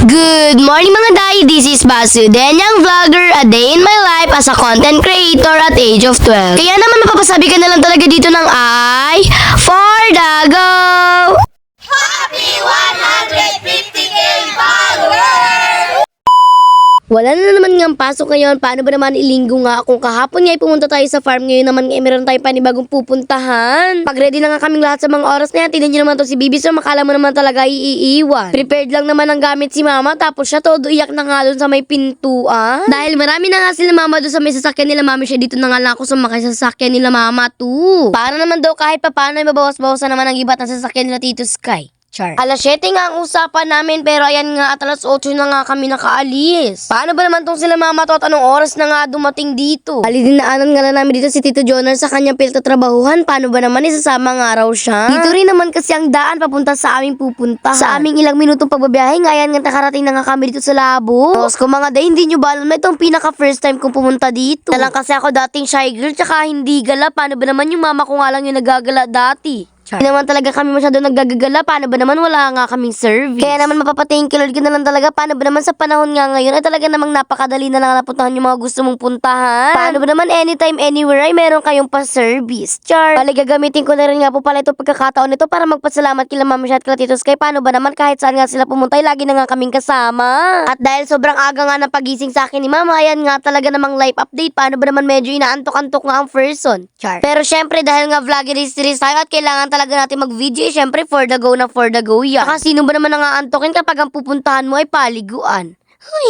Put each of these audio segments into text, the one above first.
Good morning mga day, this is Basu, Denyang Vlogger, a day in my life as a content creator at age of 12. Kaya naman mapapasabi ka na lang talaga dito ng ay, for the go! Happy 150K followers! Wala na naman nga ang pasok ngayon. Paano ba naman ilinggo nga? Kung kahapon nga pumunta tayo sa farm, ngayon naman meron tayong panibagong pupuntahan. Pag ready na nga kaming lahat sa mga oras na yan, tignan nyo naman to si Bibi, so makala mo naman talaga iiwan. Prepared lang naman ang gamit si Mama, tapos siya todo iyak na nga doon sa may pintuan. Dahil marami na nga sila Mama doon sa may sasakyan nila Mami, siya dito na nga lang ako sumakay sa sasakyan nila Mama too. Para naman daw kahit papaano ay mabawas-bawasan naman ang iba't ng sasakyan nila Tito Sky. Char. Alas 7 nga ang usapan namin, pero ayan nga at alas 8 na nga kami nakaalis. Paano ba naman tong sila Mama to at anong oras na nga dumating dito? Alidinaanan nga na namin dito si Tito Jonar sa kanyang pinagtatrabahuhan. Paano ba naman isasama nga raw siya? Dito rin naman kasi ang daan papunta sa aming pupunta. Sa aming ilang minutong pagbabiyahe nga, ayan nga nakarating na nga kami dito sa labo. Tapos kung mga day, hindi nyo ba alam na itong pinaka first time kong pumunta dito. Talang kasi ako dating shy girl tsaka hindi gala. Paano ba naman yung mama ko nga lang yung nagagala dati? Hindi naman talaga kami masyado naggagagala. Paano ba naman wala nga kaming service? Kaya naman mapapathank you Lord ka na lang talaga. Paano ba naman sa panahon nga ngayon ay talaga namang napakadali na lang napuntahan yung mga gusto mong puntahan. Paano ba naman anytime, anywhere ay meron kayong pa-service? Char. Bali gagamitin ko na rin nga po pala ito pagkakataon nito para magpasalamat kila Mami at kila Tito Sky. Paano ba naman kahit saan nga sila pumunta ay lagi na nga kaming kasama. At dahil sobrang aga nga ng pagising sa akin ni Mama, ayan nga talaga namang life update. Paano ba naman medyo inaantok-antok nga ang person? Char. Pero syempre dahil nga vlogger series tayo at kailangan talaga natin mag-video, syempre for the go na for the go yan. Saka sino ba naman nangaantokin kapag ang pupuntahan mo ay paliguan?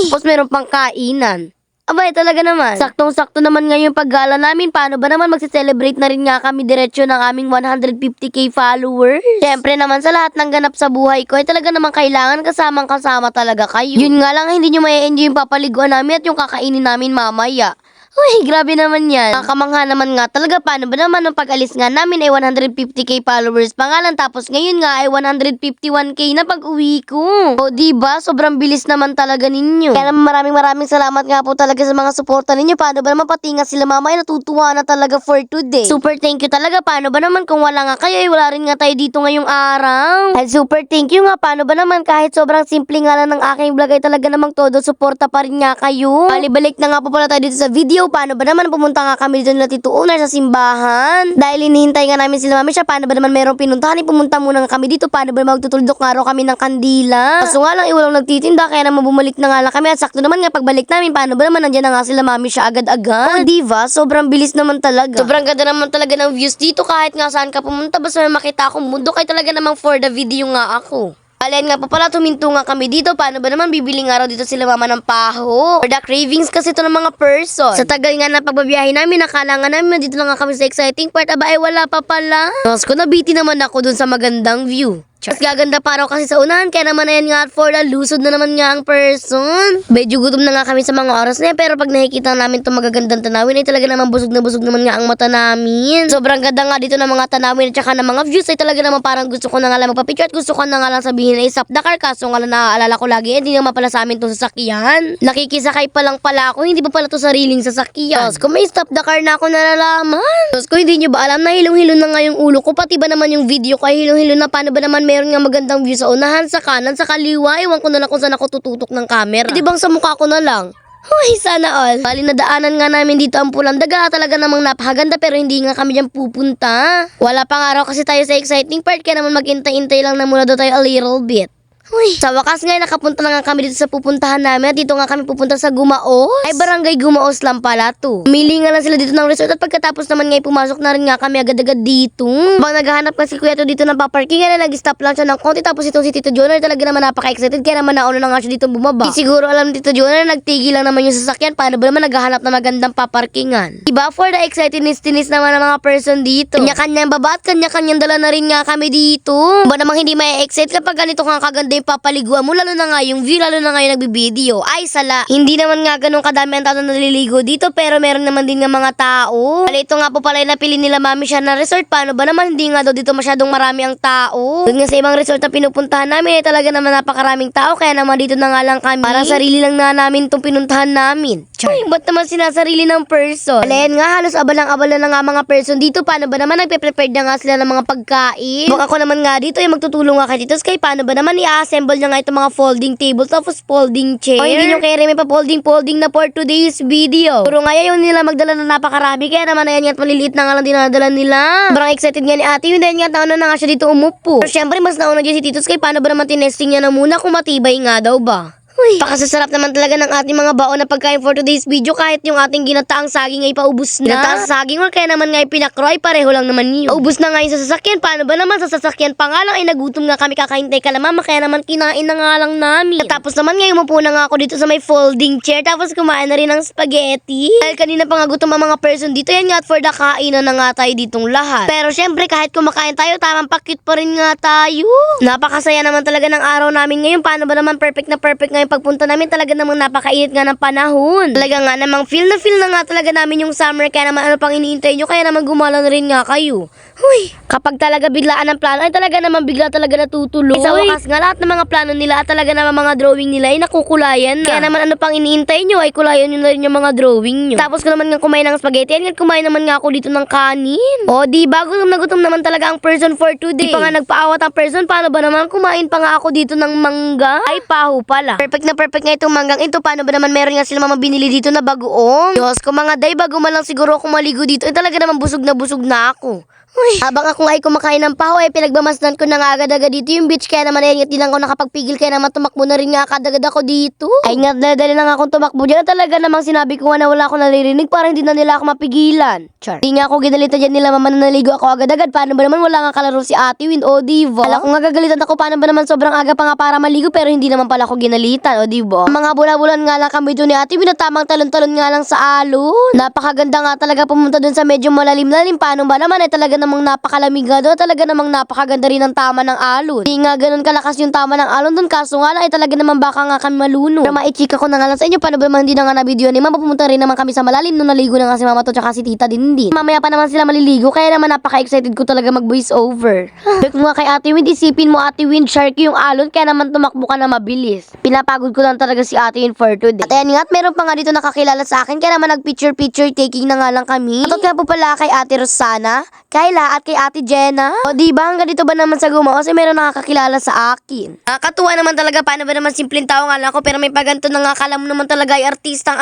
Tapos meron pang kainan. Abay, talaga naman. Saktong-sakto naman ngayon paggala namin. Paano ba naman magse-celebrate na rin nga kami diretsyo ng aming 150K followers? Syempre naman sa lahat ng ganap sa buhay ko ay talaga naman kailangan kasamang-kasama talaga kayo. Yun nga lang, hindi nyo mai-enjoy yung papaliguan namin at yung kakainin namin mamaya. Uy, grabe naman yan. Nakakamangha naman nga talaga. Paano ba naman nung pag-alis nga namin ay 150K followers pangalan, tapos ngayon nga ay 151K na pag-uwi ko. O diba, sobrang bilis naman talaga ninyo. Kaya naman maraming salamat nga po talaga sa mga suporta ninyo. Paano ba naman pati nga sila Mama ay natutuwa na talaga for today. Super thank you talaga. Paano ba naman kung wala nga kayo ay wala rin nga tayo dito ngayong araw. At super thank you nga. Paano ba naman kahit sobrang simple nga lang ng aking vlog ay talaga namang todo suporta pa rin nga kayo. Balik na nga po pala tayo dito sa video. Paano ba naman pumunta nga kami dito nila Tito Unar sa simbahan? Dahil hinihintay nga namin sila Mami siya. Paano ba naman merong pinuntahan? Pumunta muna nga kami dito. Paano ba magtutuldok nga raw kami ng kandila? Kaso nga lang iwalang nagtitinda, kaya naman bumalik na nga lang kami. At sakto naman nga pagbalik namin, paano ba naman nandiyan na nga sila Mami siya agad-agad? O diva, sobrang bilis naman talaga. Sobrang ganda naman talaga ng views dito kahit nga saan ka pumunta. Basta may makita akong mundo, kaya talaga namang for the video nga ako. Alin nga pa pala, tuminto nga kami dito. Paano ba naman bibili nga raw dito sila Mama ng paho? For the cravings kasi ito ng mga person. Sa tagal nga na pagbabiyahe namin, nakala nga namin dito lang nga kami sa exciting part. Aba ay wala pa pala. Tapos ko nabiti naman ako dun sa magandang view. Mas gaganda pa raw kasi sa unahan, kaya naman ayan nga for the lusod na naman nga ang person. Medyo gutom na nga kami sa mga oras na yan, pero pag nakikita namin itong magagandang tanawin ay talaga naman busog na busog naman nga ang mata namin. Sobrang ganda nga dito ng mga tanawin at saka ng mga views ay talaga naman parang gusto ko na nga lang magpapicture at gusto ko na nga lang sabihin ay stop the car, kaso nga lang naaalala ko lagi hindi naman pala sa amin itong sasakyan. Nakikisakay pa lang pala ako, hindi pa pala ito sariling sasakyan. Tapos kung may stop the car na ako nalalaman. Tapos kung hindi nyo ba alam na hilong-hilo na nga yung ulo ko, pati ba naman yung video ko ay hilong-hilo na. Paano ba naman meron nga magandang view sa unahan, sa kanan, sa kaliwa. Iwan ko na lang kung saan ako tututok ng camera. Di bang sa mukha ko na lang? Uy, sana all. Bali nadaanan nga namin dito ang Pulang Daga. Talaga namang napakaganda pero hindi nga kami dyan pupunta. Wala pang araw kasi tayo sa exciting part, kaya naman mag-intay-intay lang na muna daw tayo a little bit. Uy, sa wakas nga nakapunta na nga kami dito sa pupuntahan namin at dito nga kami pupunta sa Gumaos. Ay barangay Gumaos lang pala to. Umili nga lang sila dito ng resort at pagkatapos naman nga pumasok na rin nga kami agad-agad dito. Bang naghahanap kasi kuya to dito ng paparking, nga nag-stop lang siya ng konti, tapos itong si Tito Jonar talaga naman napaka-excited, kaya naman nauna na nga siya dito bumaba. Siguro alam Tito Jonar nagtigil lang naman yung sasakyan, paano ba naman naghahanap na magandang paparkingan. Diba for the excitedness naman ng mga person dito. Kanya-kanyang baba at kanya-kanyang dala na rin nga kami dito. Ba namang hindi may excite kapag ganito nga kaganda yung papaliguan mo, lalo na nga yung view, lalo na nga yung nagbibideo. Ay sala, hindi naman nga ganun kadami ang tao na naliligo dito, pero meron naman din nga mga tao. Bali ito nga po pala yung napili nila Mami siya na resort. Paano ba naman hindi nga daw dito masyadong marami ang tao? Doon nga sa ibang resort na pinupuntahan namin ay talaga naman napakaraming tao, kaya naman dito na nga lang kami. Parang sarili lang na namin itong pinuntahan namin. Ay, ba't naman sinasarili ng person? Alayan nga, halos abalang-abala na nga mga person dito. Paano ba naman nagpe-prepared na nga sila ng mga pagkain? Baka ako naman nga dito ay magtutulong nga kay Tito Sky. Paano ba naman ina-assemble niya nga itong mga folding table tapos folding chair. Hindi nyo kaya rin may pa-folding na for today's video. Puro nga yun nila magdala na napakarami. Kaya naman ayan nga at maliliit na nga lang dinadala nila. Sobrang excited nga ni ate. Yun dahil nga nauna na nga siya dito umupo. Pero syempre mas nauna dyan si Tito Sky. Paano ba naman tinesting niya na muna kung matibay nga daw ba? Uy, pakasasarap naman talaga ng ating mga baon na pagkain for today's video kahit yung ating ginataang saging ay paubos na. Ginataang saging or kaya naman nga pinakroy, pareho lang naman yun. Ubus na nga yun sa sasakyan, paano ba naman sa sasakyan pa nga lang ay nagutom nga kami kakahintay ka lamama kaya naman kinain na nga lang namin. Tapos naman nga umupo na nga ako dito sa may folding chair tapos kumain na rin ng spaghetti. Dahil kanina pa nga gutom ang mga person dito yan nga at for the kainan na nga tayo ditong lahat. Pero syempre kahit kumakain tayo tamang pa-cute pa rin nga tayo. Napakasaya naman talaga ng araw namin ngayon. Paano ba naman perfect na perfect ngayon pagpunta namin, talaga namang napakainit nga ng panahon. Talaga nga namang feel na nga talaga namin yung summer kaya naman ano pang iniintay nyo kaya naman gumala na rin nga kayo. Huy, kapag talaga biglaan ang plano ay talaga namang bigla talaga natutuloy. Sa wakas nga lahat ng mga plano nila at talaga namang mga drawing nila ay nakukulayan na. Kaya naman ano pang iniintay nyo ay kulayan nyo na rin yung mga drawing nyo. Tapos ko naman nga kumain ng spaghetti at kumain naman nga ako dito ng kanin. O diba, gutom naman talaga ang person for today. Di pa nga nagpaawat ang person, paano ba naman kumain pa nga ako dito ng mangga? Ay paho pala. Perfect na perfect nga itong manggang ito. Paano ba naman meron nga sila mama binili dito na bagoong? Diyos ko mga day, bago man lang siguro ako maligo dito ay talaga naman busog na ako. Uy, habang ako nga ay kumakain ng paho ay pinagmamasdan ko na nga agad-agad dito yung beach kaya naman ay di lang ako nakapagpigil kaya naman tumakbo na rin nga agad ako dito. Ay nga dali lang akong tumakbo dyan talaga namang sinabi ko nga na wala akong naririnig para hindi na nila ako mapigilan. Char. Di nga ako ginalita dyan nila mama na naligo ako agad-agad. Paano ba naman wala nga kalaro si Ate Win o diba? Ala ko nga gagalitan ako paano ba naman sobrang aga pa nga para maligo pero hindi naman pala ako ginalitan o diba? Mga bula-bulan nga lang kami doon ni Ate Win na tamang talon-talon nga lang sa alon. Napakaganda nga talaga pumunta doon sa medyo malalim-lalim. Paano ba naman ay talaga namang napakalamig nga doon. Talaga namang napakaganda rin ang tama ng alon. Hindi nga ganun kalakas yung tama ng alon doon. Kaso nga lang ay talaga namang baka nga kami maluno. Pero maichika ko na nga lang sa inyo. Paano ba naman hindi na nga na video ni Mama? Pumunta rin naman kami sa malalim nung naligo na nga si Mama to tsaka si Tita din. Mamaya pa naman sila maliligo. Kaya naman napaka-excited ko talaga mag-voice over. Sabi ko nga kay Ate Wind, isipin mo Ate Wind, sharky yung alon. Kaya naman tumakbo ka na mabilis. Pinapagod ko lang talaga si Ate Wind for today. At ayan nga, at meron pa nga dito nakakilala sa akin. Kaya naman nag-picture taking na nga lang kami. At nga po pala kay Ate Rosana, Kayla at kay Ate Jenna. O diba, hanggang dito ba naman sa gumawa kasi meron nakakakilala sa akin. Nakakatuwa naman talaga, paano ba naman simpleng tao nga lang ako pero may paganto na nga kala mo naman talaga ay artista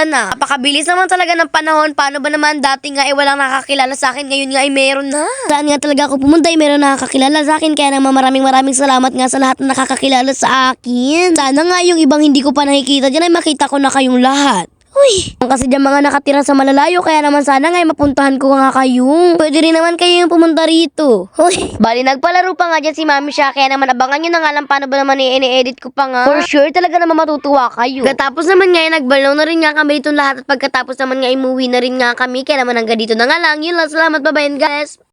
na. Napakabilis naman talaga ng panahon, paano ba naman dati nga ay walang nakakakilala sa akin, ngayon nga ay meron na. Saan nga talaga ako pumunta ay meron nakakakilala sa akin kaya naman maraming salamat nga sa lahat na nakakakilala sa akin. Sana nga yung ibang hindi ko pa nakikita dyan ay makita ko na kayong lahat. Uy, kasi dyan mga nakatira sa malalayo kaya naman sana nga mapuntahan ko nga kayo. Pwede rin naman kayo yung pumunta rito. Uy, bali nagpalaro pa nga dyan si Mami siya kaya naman abangan nyo na nga lang paano ba naman i-edit ko pa nga. For sure talaga naman matutuwa kayo. Pagkatapos naman nga nagbalaw na rin nga kami dito lahat at pagkatapos naman nga imuwi na rin nga kami kaya naman hanggang dito na nga lang. Yun lang, salamat, bye-bye guys.